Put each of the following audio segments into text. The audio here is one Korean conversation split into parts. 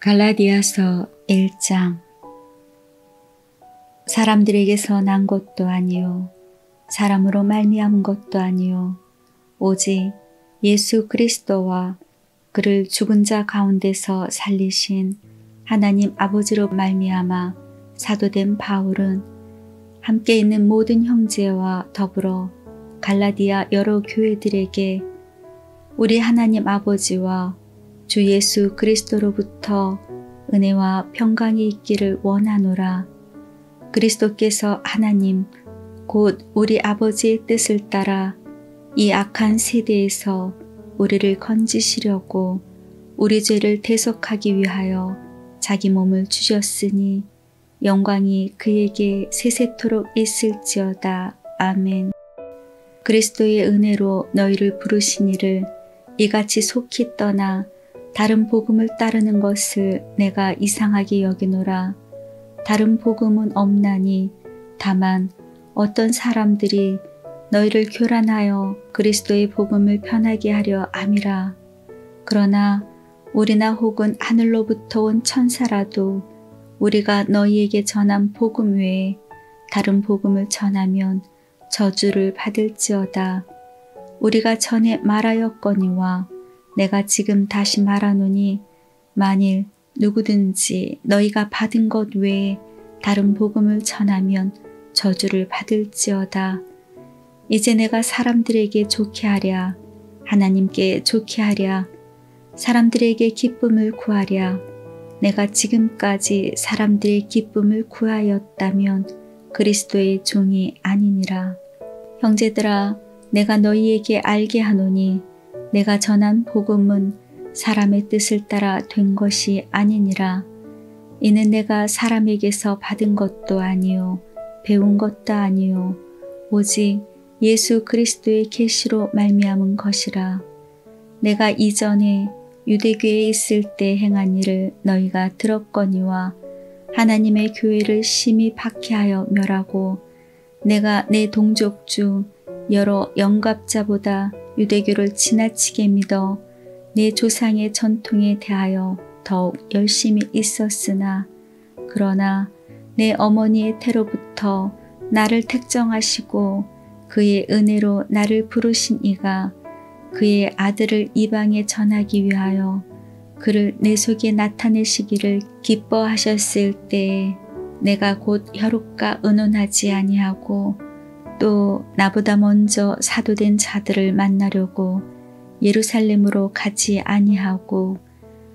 갈라디아서 1장. 사람들에게서 난 것도 아니요 사람으로 말미암은 것도 아니요 오직 예수 그리스도와 그를 죽은 자 가운데서 살리신 하나님 아버지로 말미암아 사도된 바울은 함께 있는 모든 형제와 더불어 갈라디아 여러 교회들에게 우리 하나님 아버지와 주 예수 그리스도로부터 은혜와 평강이 있기를 원하노라. 그리스도께서 하나님 곧 우리 아버지의 뜻을 따라 이 악한 세대에서 우리를 건지시려고 우리 죄를 대속하기 위하여 자기 몸을 주셨으니 영광이 그에게 세세토록 있을지어다. 아멘. 그리스도의 은혜로 너희를 부르신 이를 이같이 속히 떠나 다른 복음을 따르는 것을 내가 이상하게 여기노라. 다른 복음은 없나니 다만 어떤 사람들이 너희를 교란하여 그리스도의 복음을 편하게 하려 함이라. 그러나 우리나 혹은 하늘로부터 온 천사라도 우리가 너희에게 전한 복음 외에 다른 복음을 전하면 저주를 받을지어다. 우리가 전에 말하였거니와 내가 지금 다시 말하노니 만일 누구든지 너희가 받은 것 외에 다른 복음을 전하면 저주를 받을지어다. 이제 내가 사람들에게 좋게 하랴 하나님께 좋게 하랴 사람들에게 기쁨을 구하랴 내가 지금까지 사람들의 기쁨을 구하였다면 그리스도의 종이 아니니라. 형제들아 내가 너희에게 알게 하노니 내가 전한 복음은 사람의 뜻을 따라 된 것이 아니니라. 이는 내가 사람에게서 받은 것도 아니요 배운 것도 아니요 오직 예수 그리스도의 계시로 말미암은 것이라. 내가 이전에 유대교에 있을 때 행한 일을 너희가 들었거니와 하나님의 교회를 심히 박해하여 멸하고 내가 내 동족 중 여러 영갑자보다 유대교를 지나치게 믿어 내 조상의 전통에 대하여 더욱 열심히 있었으나 그러나 내 어머니의 태로부터 나를 택정하시고 그의 은혜로 나를 부르신 이가 그의 아들을 이방에 전하기 위하여 그를 내 속에 나타내시기를 기뻐하셨을 때에 내가 곧 혈육과 의논하지 아니하고 또 나보다 먼저 사도된 자들을 만나려고 예루살렘으로 가지 아니하고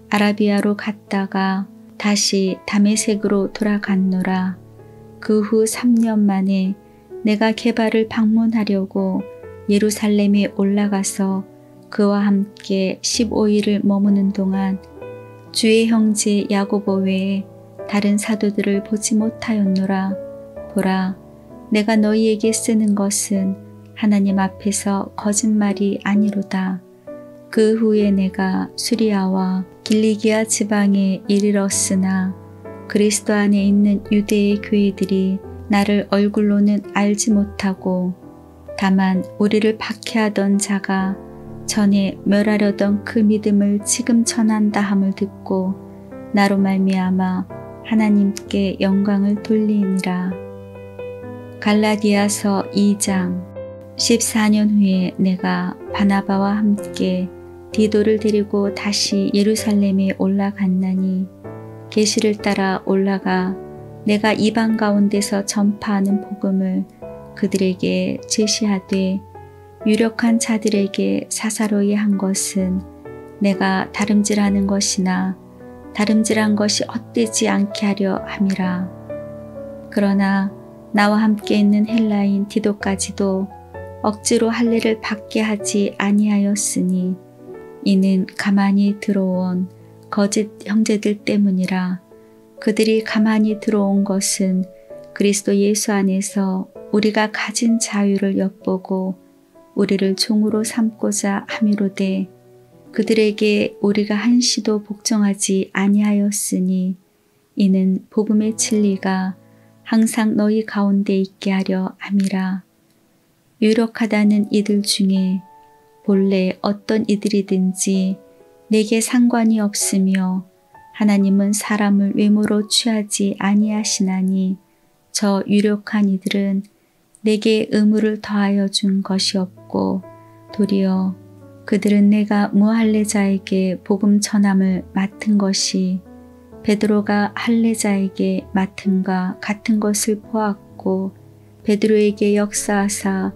아라비아로 갔다가 다시 다메섹으로 돌아갔노라. 그 후 3년 만에 내가 게바를 방문하려고 예루살렘에 올라가서 그와 함께 15일을 머무는 동안 주의 형제 야고보 외에 다른 사도들을 보지 못하였노라. 보라 내가 너희에게 쓰는 것은 하나님 앞에서 거짓말이 아니로다. 그 후에 내가 수리아와 길리기아 지방에 이르렀으나 그리스도 안에 있는 유대의 교회들이 나를 얼굴로는 알지 못하고 다만 우리를 박해하던 자가 전에 멸하려던 그 믿음을 지금 전한다 함을 듣고 나로 말미암아 하나님께 영광을 돌리니라. 갈라디아서 2장. 14년 후에 내가 바나바와 함께 디도를 데리고 다시 예루살렘에 올라갔나니 계시를 따라 올라가 내가 이방 가운데서 전파하는 복음을 그들에게 제시하되 유력한 자들에게 사사로이 한 것은 내가 다름질하는 것이나 다름질한 것이 헛되지 않게 하려 함이라. 그러나 나와 함께 있는 헬라인 디도까지도 억지로 할례를 받게 하지 아니하였으니 이는 가만히 들어온 거짓 형제들 때문이라. 그들이 가만히 들어온 것은 그리스도 예수 안에서 우리가 가진 자유를 엿보고 우리를 종으로 삼고자 함이로되 그들에게 우리가 한시도 복종하지 아니하였으니 이는 복음의 진리가 항상 너희 가운데 있게 하려 함이라. 유력하다는 이들 중에 본래 어떤 이들이든지 내게 상관이 없으며 하나님은 사람을 외모로 취하지 아니하시나니 저 유력한 이들은 내게 의무를 더하여 준 것이 없고 도리어 그들은 내가 무할례자에게 복음 전함을 맡은 것이 베드로가 할례자에게 맡음과 같은 것을 보았고 베드로에게 역사하사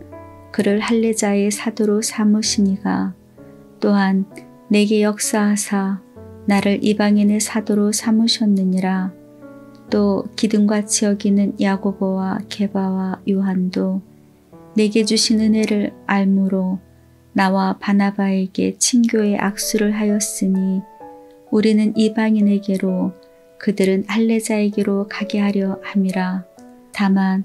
그를 할례자의 사도로 삼으시니가 또한 내게 역사하사 나를 이방인의 사도로 삼으셨느니라. 또 기둥같이 여기는 야고보와 게바와 요한도 내게 주신 은혜를 알므로 나와 바나바에게 친교의 악수를 하였으니 우리는 이방인에게로 그들은 할례자에게로 가게 하려 함이라. 다만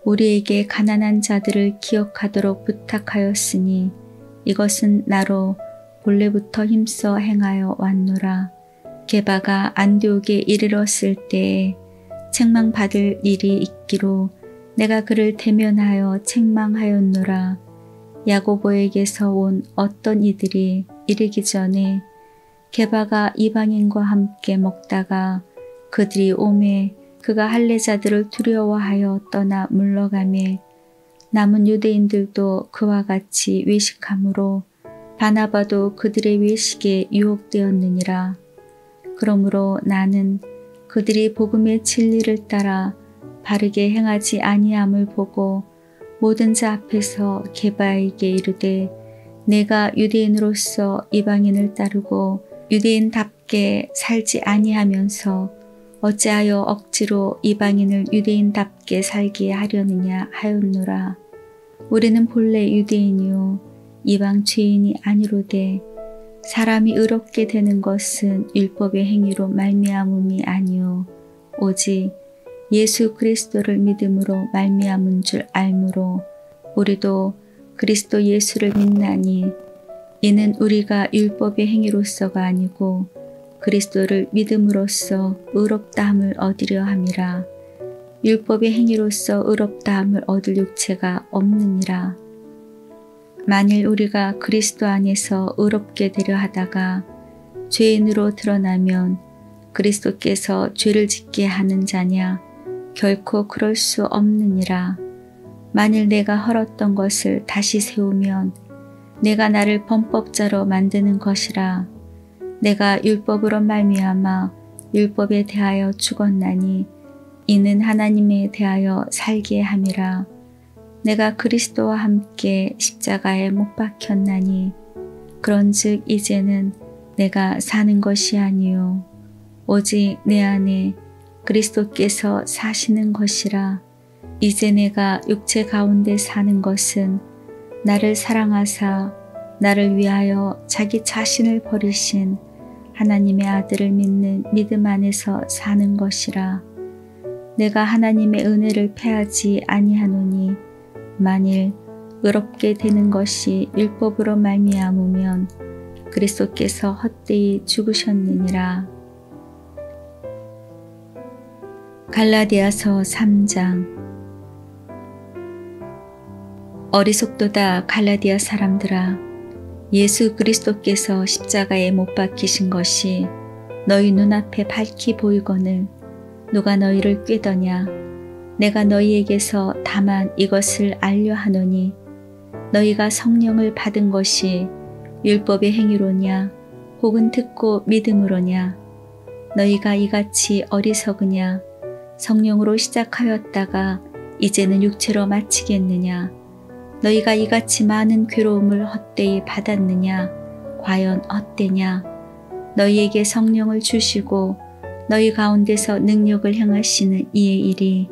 우리에게 가난한 자들을 기억하도록 부탁하였으니 이것은 나로 본래부터 힘써 행하여 왔노라. 게바가 안디옥에 이르렀을 때에 책망받을 일이 있기로 내가 그를 대면하여 책망하였노라. 야고보에게서 온 어떤 이들이 이르기 전에 게바가 이방인과 함께 먹다가 그들이 오매 그가 할례자들을 두려워하여 떠나 물러가매 남은 유대인들도 그와 같이 외식하므로 바나바도 그들의 외식에 유혹되었느니라. 그러므로 나는 그들이 복음의 진리를 따라 바르게 행하지 아니함을 보고 모든 자 앞에서 게바에게 이르되 내가 유대인으로서 이방인을 따르고 유대인답게 살지 아니하면서 어찌하여 억지로 이방인을 유대인답게 살게 하려느냐 하였노라. 우리는 본래 유대인이요 이방 죄인이 아니로되 사람이 의롭게 되는 것은 율법의 행위로 말미암음이 아니요 오직 예수 그리스도를 믿음으로 말미암은 줄 알므로 우리도 그리스도 예수를 믿나니 이는 우리가 율법의 행위로서가 아니고 그리스도를 믿음으로써 의롭다함을 얻으려 함이라. 율법의 행위로서 의롭다함을 얻을 육체가 없느니라. 만일 우리가 그리스도 안에서 의롭게 되려 하다가 죄인으로 드러나면 그리스도께서 죄를 짓게 하는 자냐? 결코 그럴 수 없느니라. 만일 내가 헐었던 것을 다시 세우면 내가 나를 범법자로 만드는 것이라. 내가 율법으로 말미암아 율법에 대하여 죽었나니 이는 하나님에 대하여 살게 함이라. 내가 그리스도와 함께 십자가에 못 박혔나니 그런즉 이제는 내가 사는 것이 아니요 오직 내 안에 그리스도께서 사시는 것이라. 이제 내가 육체 가운데 사는 것은 나를 사랑하사 나를 위하여 자기 자신을 버리신 하나님의 아들을 믿는 믿음 안에서 사는 것이라. 내가 하나님의 은혜를 패하지 아니하노니 만일 의롭게 되는 것이 율법으로 말미암으면 그리스도께서 헛되이 죽으셨느니라. 갈라디아서 3장. 어리석도다 갈라디아 사람들아, 예수 그리스도께서 십자가에 못 박히신 것이 너희 눈앞에 밝히 보이거늘 누가 너희를 꾀더냐? 내가 너희에게서 다만 이것을 알려 하노니 너희가 성령을 받은 것이 율법의 행위로냐 혹은 듣고 믿음으로냐? 너희가 이같이 어리석으냐? 성령으로 시작하였다가 이제는 육체로 마치겠느냐? 너희가 이같이 많은 괴로움을 헛되이 받았느냐? 과연 헛되냐? 너희에게 성령을 주시고 너희 가운데서 능력을 행하시는 이의 일이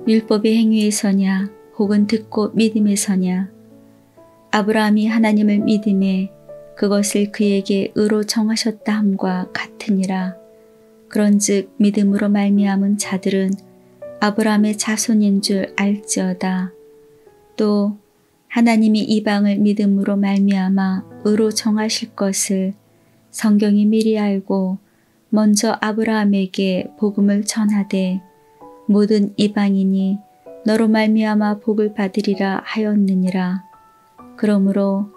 율법의 행위에서냐 혹은 듣고 믿음에서냐? 아브라함이 하나님을 믿음에 그것을 그에게 의로 정하셨다 함과 같으니라. 그런즉 믿음으로 말미암은 자들은 아브라함의 자손인 줄 알지어다. 또 하나님이 이방을 믿음으로 말미암아 의로 정하실 것을 성경이 미리 알고 먼저 아브라함에게 복음을 전하되 모든 이방인이 너로 말미암아 복을 받으리라 하였느니라. 그러므로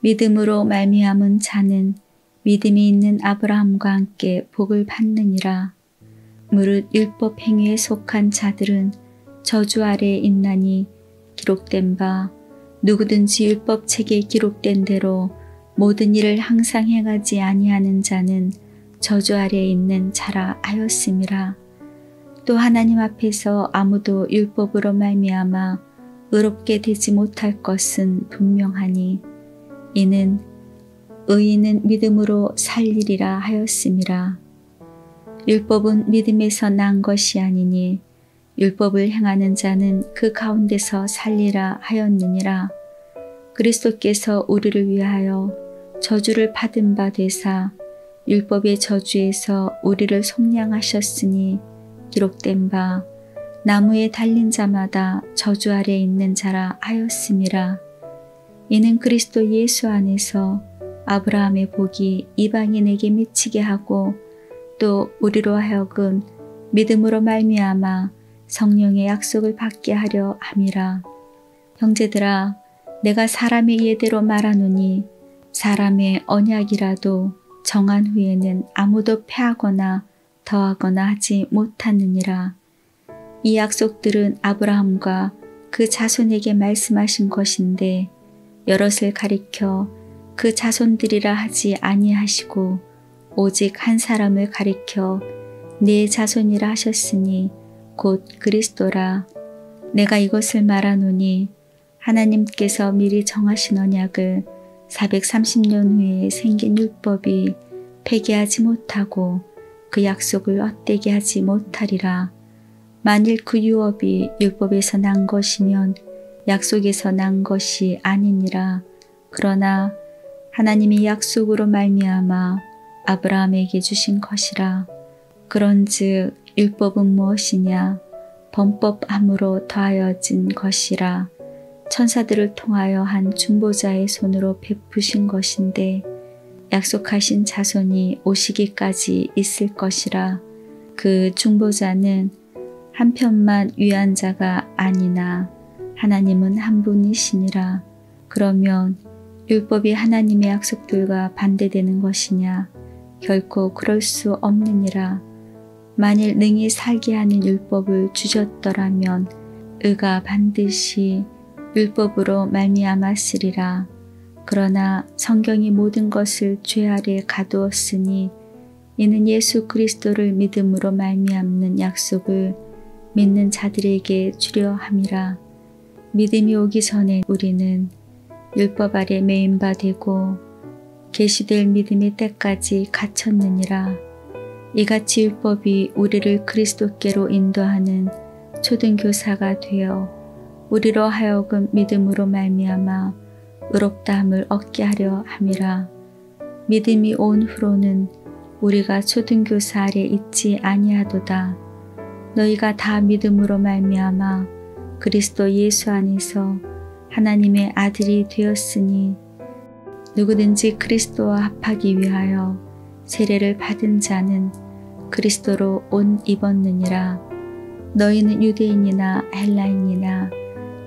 믿음으로 말미암은 자는 믿음이 있는 아브라함과 함께 복을 받느니라. 무릇 율법 행위에 속한 자들은 저주 아래에 있나니 기록된 바 누구든지 율법 책에 기록된 대로 모든 일을 항상 행하지 아니하는 자는 저주 아래에 있는 자라 하였음이라. 또 하나님 앞에서 아무도 율법으로 말미암아 의롭게 되지 못할 것은 분명하니 이는 의인은 믿음으로 살리리라 하였음이라. 율법은 믿음에서 난 것이 아니니 율법을 행하는 자는 그 가운데서 살리라 하였느니라. 그리스도께서 우리를 위하여 저주를 받은 바 되사 율법의 저주에서 우리를 속량하셨으니 기록된 바 나무에 달린 자마다 저주 아래 있는 자라 하였음이라. 이는 그리스도 예수 안에서 아브라함의 복이 이방인에게 미치게 하고 또 우리로 하여금 믿음으로 말미암아 성령의 약속을 받게 하려 함이라. 형제들아, 내가 사람의 예대로 말하노니 사람의 언약이라도 정한 후에는 아무도 패하거나 더하거나 하지 못하느니라. 이 약속들은 아브라함과 그 자손에게 말씀하신 것인데 여럿을 가리켜 그 자손들이라 하지 아니하시고 오직 한 사람을 가리켜 네 자손이라 하셨으니 곧 그리스도라. 내가 이것을 말하노니 하나님께서 미리 정하신 언약을 430년 후에 생긴 율법이 폐기하지 못하고 그 약속을 헛되게 하지 못하리라. 만일 그 유업이 율법에서 난 것이면 약속에서 난 것이 아니니라. 그러나 하나님이 약속으로 말미암아 아브라함에게 주신 것이라. 그런즉 율법은 무엇이냐? 범법함으로 더하여진 것이라. 천사들을 통하여 한 중보자의 손으로 베푸신 것인데 약속하신 자손이 오시기까지 있을 것이라. 그 중보자는 한편만 위한 자가 아니나 하나님은 한 분이시니라. 그러면 율법이 하나님의 약속들과 반대되는 것이냐? 결코 그럴 수 없느니라. 만일 능히 살게 하는 율법을 주셨더라면 의가 반드시 율법으로 말미암았으리라. 그러나 성경이 모든 것을 죄 아래 가두었으니 이는 예수 그리스도를 믿음으로 말미암는 약속을 믿는 자들에게 주려 함이라. 믿음이 오기 전에 우리는 율법 아래 매인 바 되고 계시될 믿음의 때까지 갇혔느니라. 이같이 율법이 우리를 그리스도께로 인도하는 초등교사가 되어 우리로 하여금 믿음으로 말미암아 의롭다함을 얻게 하려 함이라. 믿음이 온 후로는 우리가 초등교사 아래 있지 아니하도다. 너희가 다 믿음으로 말미암아 그리스도 예수 안에서 하나님의 아들이 되었으니 누구든지 그리스도와 합하기 위하여 세례를 받은 자는 그리스도로 옷 입었느니라. 너희는 유대인이나 헬라인이나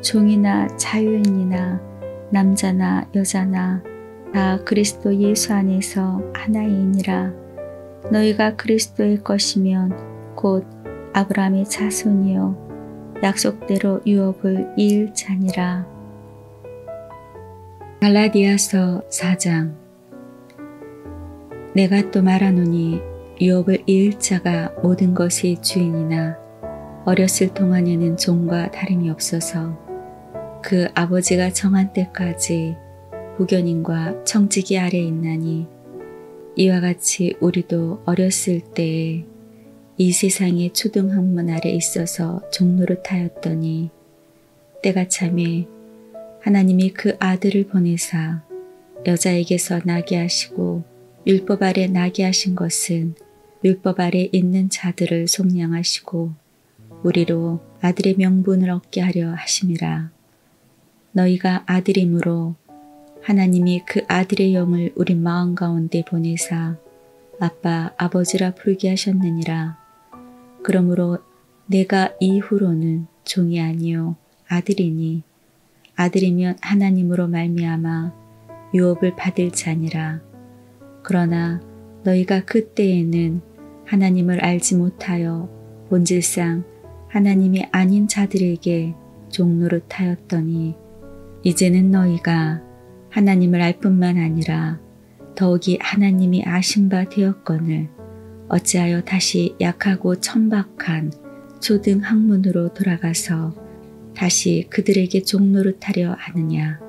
종이나 자유인이나 남자나 여자나 다 그리스도 예수 안에서 하나이니라. 너희가 그리스도의 것이면 곧 아브라함의 자손이요 약속대로 유업을 이을 자니라. 갈라디아서 4장. 내가 또 말하노니 유업을 이을 자가 모든 것의 주인이나 어렸을 동안에는 종과 다름이 없어서 그 아버지가 정한 때까지 후견인과 청지기 아래 있나니 이와 같이 우리도 어렸을 때에 이 세상의 초등학문 아래 있어서 종노릇하였더니 때가 참에 하나님이 그 아들을 보내사 여자에게서 나게 하시고 율법 아래 나게 하신 것은 율법 아래 있는 자들을 속량하시고 우리로 아들의 명분을 얻게 하려 하심이라. 너희가 아들이므로 하나님이 그 아들의 영을 우리 마음 가운데 보내사 아빠 아버지라 부르게 하셨느니라. 그러므로 내가 이후로는 종이 아니요 아들이니 아들이면 하나님으로 말미암아 유업을 받을 자니라. 그러나 너희가 그때에는 하나님을 알지 못하여 본질상 하나님이 아닌 자들에게 종노릇하였더니 이제는 너희가 하나님을 알 뿐만 아니라 더욱이 하나님이 아신 바 되었거늘 어찌하여 다시 약하고 천박한 초등 학문으로 돌아가서 다시 그들에게 종노릇하려 하느냐.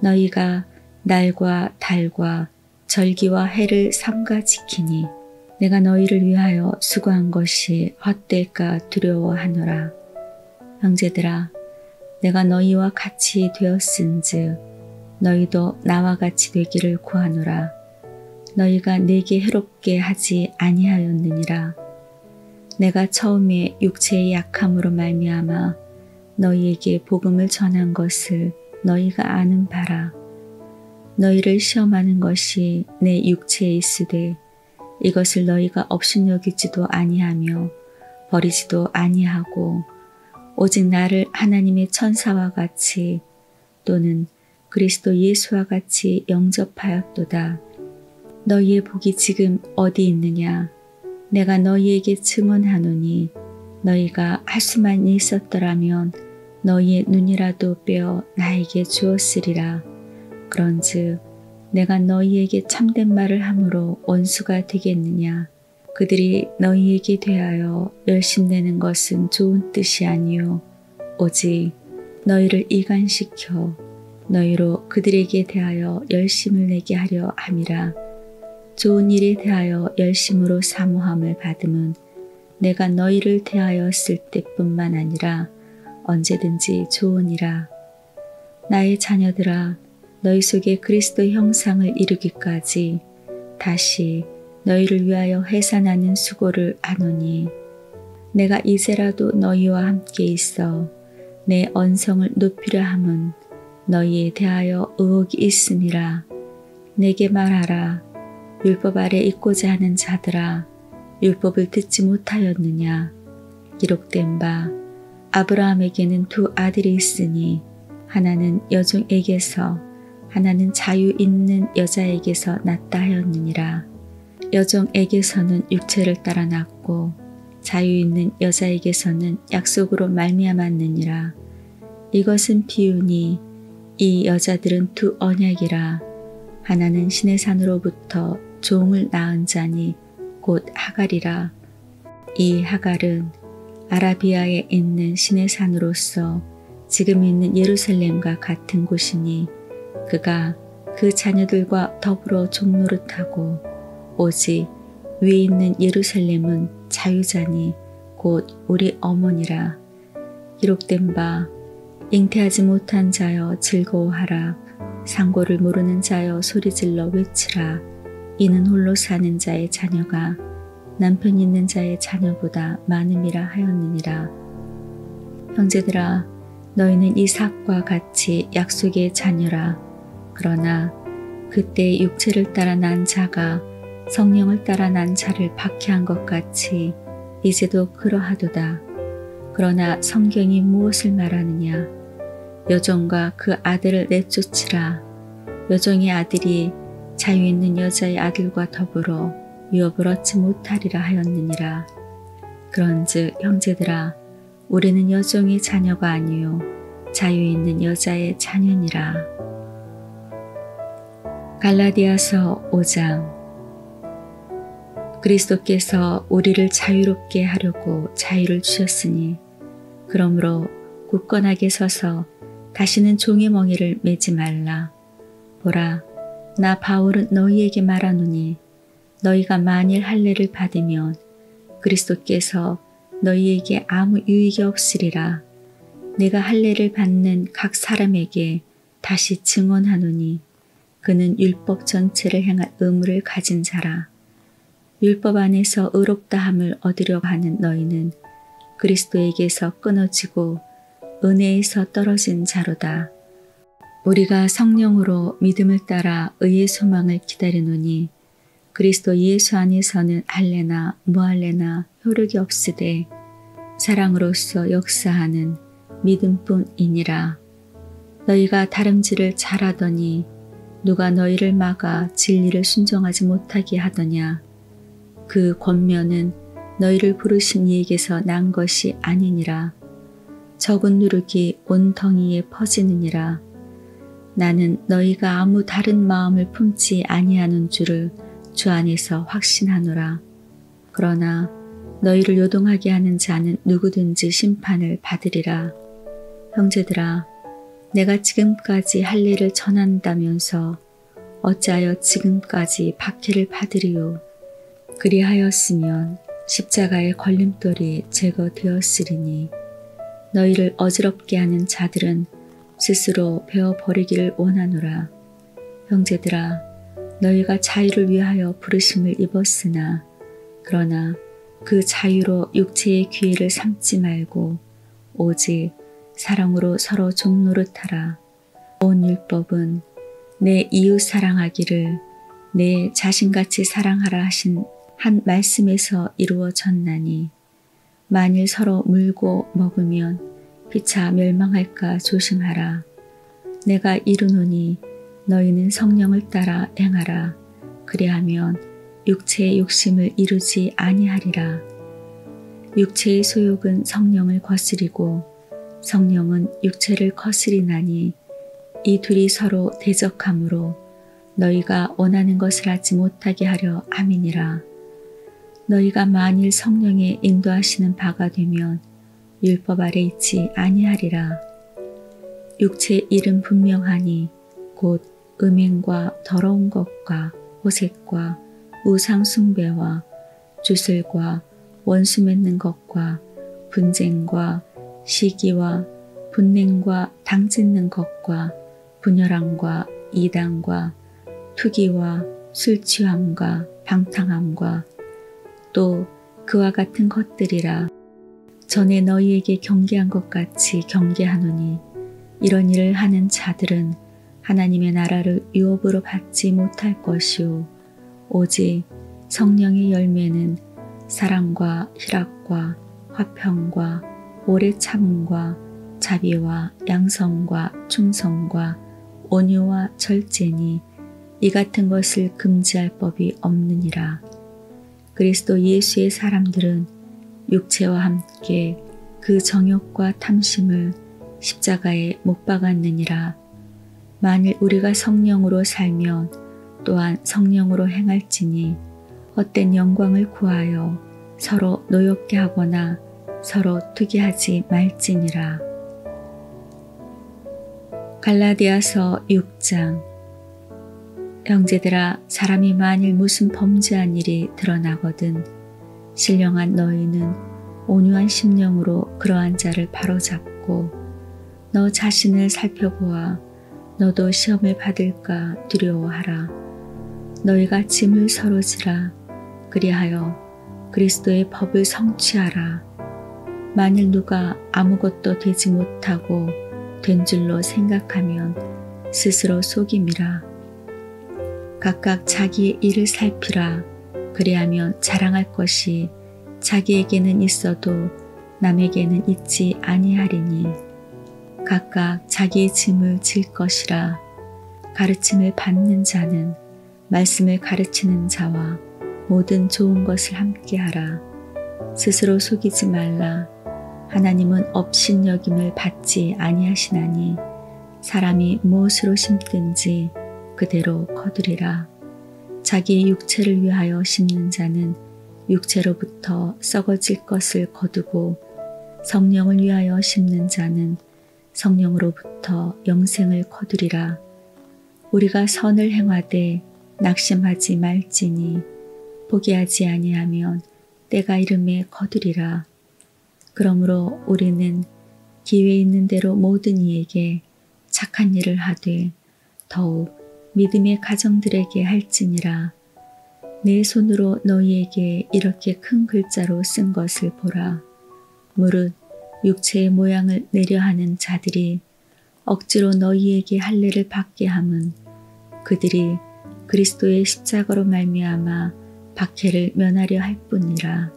너희가 날과 달과 절기와 해를 삼가 지키니 내가 너희를 위하여 수고한 것이 헛될까 두려워하노라. 형제들아, 내가 너희와 같이 되었은즉 너희도 나와 같이 되기를 구하노라. 너희가 내게 해롭게 하지 아니하였느니라. 내가 처음에 육체의 약함으로 말미암아 너희에게 복음을 전한 것을 너희가 아는 바라. 너희를 시험하는 것이 내 육체에 있으되 이것을 너희가 업신여기지도 아니하며 버리지도 아니하고 오직 나를 하나님의 천사와 같이 또는 그리스도 예수와 같이 영접하였도다. 너희의 복이 지금 어디 있느냐? 내가 너희에게 증언하노니 너희가 할 수만 있었더라면 너희의 눈이라도 빼어 나에게 주었으리라. 그런즉 내가 너희에게 참된 말을 함으로 원수가 되겠느냐? 그들이 너희에게 대하여 열심내는 것은 좋은 뜻이 아니요 오직 너희를 이간시켜 너희로 그들에게 대하여 열심을 내게 하려 함이라. 좋은 일에 대하여 열심으로 사모함을 받음은 내가 너희를 대하여 쓸 때뿐만 아니라 언제든지 좋으니라. 나의 자녀들아, 너희 속에 그리스도의 형상을 이루기까지 다시 너희를 위하여 해산하는 수고를 하노니 내가 이제라도 너희와 함께 있어 내 언성을 높이려 함은 너희에 대하여 의혹이 있음이라. 내게 말하라. 율법 아래 있고자 하는 자들아, 율법을 듣지 못하였느냐? 기록된 바 아브라함에게는 두 아들이 있으니 하나는 여종에게서 하나는 자유 있는 여자에게서 났다 하였느니라. 여종에게서는 육체를 따라 났고 자유 있는 여자에게서는 약속으로 말미암았느니라. 이것은 비유니 이 여자들은 두 언약이라. 하나는 신의 산으로부터 종을 낳은 자니 곧 하갈이라. 이 하갈은 아라비아에 있는 신의 산으로서 지금 있는 예루살렘과 같은 곳이니 그가 그 자녀들과 더불어 종노릇하고 오직 위에 있는 예루살렘은 자유자니 곧 우리 어머니라. 기록된 바 잉태하지 못한 자여 즐거워하라. 상고를 모르는 자여 소리질러 외치라. 이는 홀로 사는 자의 자녀가 남편 있는 자의 자녀보다 많음이라 하였느니라. 형제들아, 너희는 이삭과 같이 약속의 자녀라. 그러나 그때 육체를 따라 난 자가 성령을 따라 난 자를 박해한 것 같이 이제도 그러하도다. 그러나 성경이 무엇을 말하느냐? 여종과 그 아들을 내쫓으라. 여종의 아들이 자유 있는 여자의 아들과 더불어 유업을 얻지 못하리라 하였느니라. 그런즉 형제들아, 우리는 여종의 자녀가 아니요 자유 있는 여자의 자녀니라. 갈라디아서 5장. 그리스도께서 우리를 자유롭게 하려고 자유를 주셨으니 그러므로 굳건하게 서서 다시는 종의 멍에를 매지 말라. 보라, 나 바울은 너희에게 말하노니 너희가 만일 할례를 받으면 그리스도께서 너희에게 아무 유익이 없으리라. 내가 할례를 받는 각 사람에게 다시 증언하노니 그는 율법 전체를 향한 의무를 가진 자라. 율법 안에서 의롭다함을 얻으려고 하는 너희는 그리스도에게서 끊어지고 은혜에서 떨어진 자로다. 우리가 성령으로 믿음을 따라 의의 소망을 기다리노니 그리스도 예수 안에서는 할례나 무할례나 효력이 없으되 사랑으로서 역사하는 믿음뿐이니라. 너희가 다름질을 잘하더니 누가 너희를 막아 진리를 순종하지 못하게 하더냐. 그 권면은 너희를 부르신 이에게서 난 것이 아니니라. 적은 누룩이 온 덩이에 퍼지느니라. 나는 너희가 아무 다른 마음을 품지 아니하는 줄을 주 안에서 확신하노라. 그러나 너희를 요동하게 하는 자는 누구든지 심판을 받으리라. 형제들아, 내가 지금까지 할례를 전한다면서 어찌하여 지금까지 박해를 받으리요. 그리하였으면 십자가의 걸림돌이 제거되었으리니 너희를 어지럽게 하는 자들은 스스로 베어버리기를 원하노라. 형제들아, 너희가 자유를 위하여 부르심을 입었으나 그러나 그 자유로 육체의 기회를 삼지 말고 오직 사랑으로 서로 종노릇하라. 온 율법은 내 이웃 사랑하기를 내 자신같이 사랑하라 하신 한 말씀에서 이루어졌나니 만일 서로 물고 먹으면 피차 멸망할까 조심하라. 내가 이르노니 너희는 성령을 따라 행하라. 그리하면 육체의 욕심을 이루지 아니하리라. 육체의 소욕은 성령을 거스리고 성령은 육체를 거스리나니 이 둘이 서로 대적하므로 너희가 원하는 것을 하지 못하게 하려 함이니라. 너희가 만일 성령의 인도하시는 바가 되면 율법 아래 있지 아니하리라. 육체의 일은 분명하니 곧 음행과 더러운 것과 호색과 우상 숭배와 주술과 원수 맺는 것과 분쟁과 시기와 분냉과 당짓는 것과 분열함과 이단과 투기와 술취함과 방탕함과 또 그와 같은 것들이라. 전에 너희에게 경계한 것 같이 경계하노니 이런 일을 하는 자들은 하나님의 나라를 유업으로 받지 못할 것이요 오직 성령의 열매는 사랑과 희락과 화평과 오래 참음과 자비와 양성과 충성과 온유와 절제니 이 같은 것을 금지할 법이 없느니라. 그리스도 예수의 사람들은 육체와 함께 그 정욕과 탐심을 십자가에 못 박았느니라. 만일 우리가 성령으로 살면 또한 성령으로 행할지니 헛된 영광을 구하여 서로 노엽게 하거나 서로 투기하지 말지니라. 갈라디아서 6장. 형제들아, 사람이 만일 무슨 범죄한 일이 드러나거든 신령한 너희는 온유한 심령으로 그러한 자를 바로잡고 너 자신을 살펴보아 너도 시험을 받을까 두려워하라. 너희가 짐을 서로 지라. 그리하여 그리스도의 법을 성취하라. 만일 누가 아무것도 되지 못하고 된 줄로 생각하면 스스로 속임이라. 각각 자기의 일을 살피라. 그리하면 자랑할 것이 자기에게는 있어도 남에게는 있지 아니하리니 각각 자기의 짐을 질 것이라. 가르침을 받는 자는 말씀을 가르치는 자와 모든 좋은 것을 함께하라. 스스로 속이지 말라. 하나님은 업신여김을 받지 아니하시나니 사람이 무엇으로 심든지 그대로 거두리라. 자기의 육체를 위하여 심는 자는 육체로부터 썩어질 것을 거두고 성령을 위하여 심는 자는 성령으로부터 영생을 거두리라. 우리가 선을 행하되 낙심하지 말지니 포기하지 아니하면 때가 이름에 거두리라. 그러므로 우리는 기회 있는 대로 모든 이에게 착한 일을 하되 더욱 믿음의 가정들에게 할지니라. 내 손으로 너희에게 이렇게 큰 글자로 쓴 것을 보라. 무릇 육체의 모양을 내려하는 자들이 억지로 너희에게 할례를 받게 함은 그들이 그리스도의 십자가로 말미암아 박해를 면하려 할 뿐이라.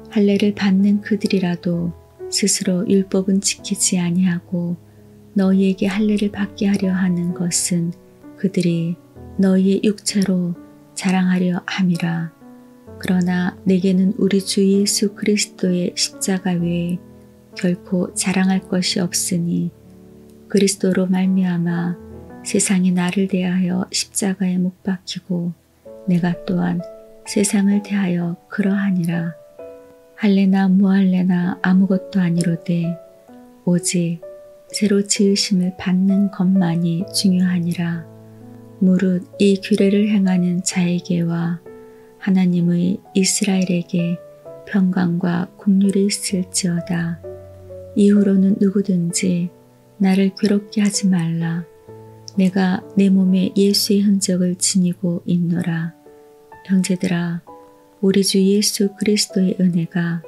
할례를 받는 그들이라도 스스로 율법은 지키지 아니하고 너희에게 할례를 받게 하려 하는 것은 그들이 너희의 육체로 자랑하려 함이라. 그러나 내게는 우리 주 예수 그리스도의 십자가 외에 결코 자랑할 것이 없으니 그리스도로 말미암아 세상이 나를 대하여 십자가에 못 박히고 내가 또한 세상을 대하여 그러하니라. 할래나 무할래나 아무것도 아니로되 오직 새로 지으심을 받는 것만이 중요하니라. 무릇 이 규례를 행하는 자에게와 하나님의 이스라엘에게 평강과 긍휼이 있을지어다. 이후로는 누구든지 나를 괴롭게 하지 말라. 내가 내 몸에 예수의 흔적을 지니고 있노라. 형제들아, 우리 주 예수 그리스도의 은혜가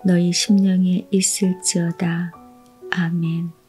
너희 심령에 있을지어다. 아멘.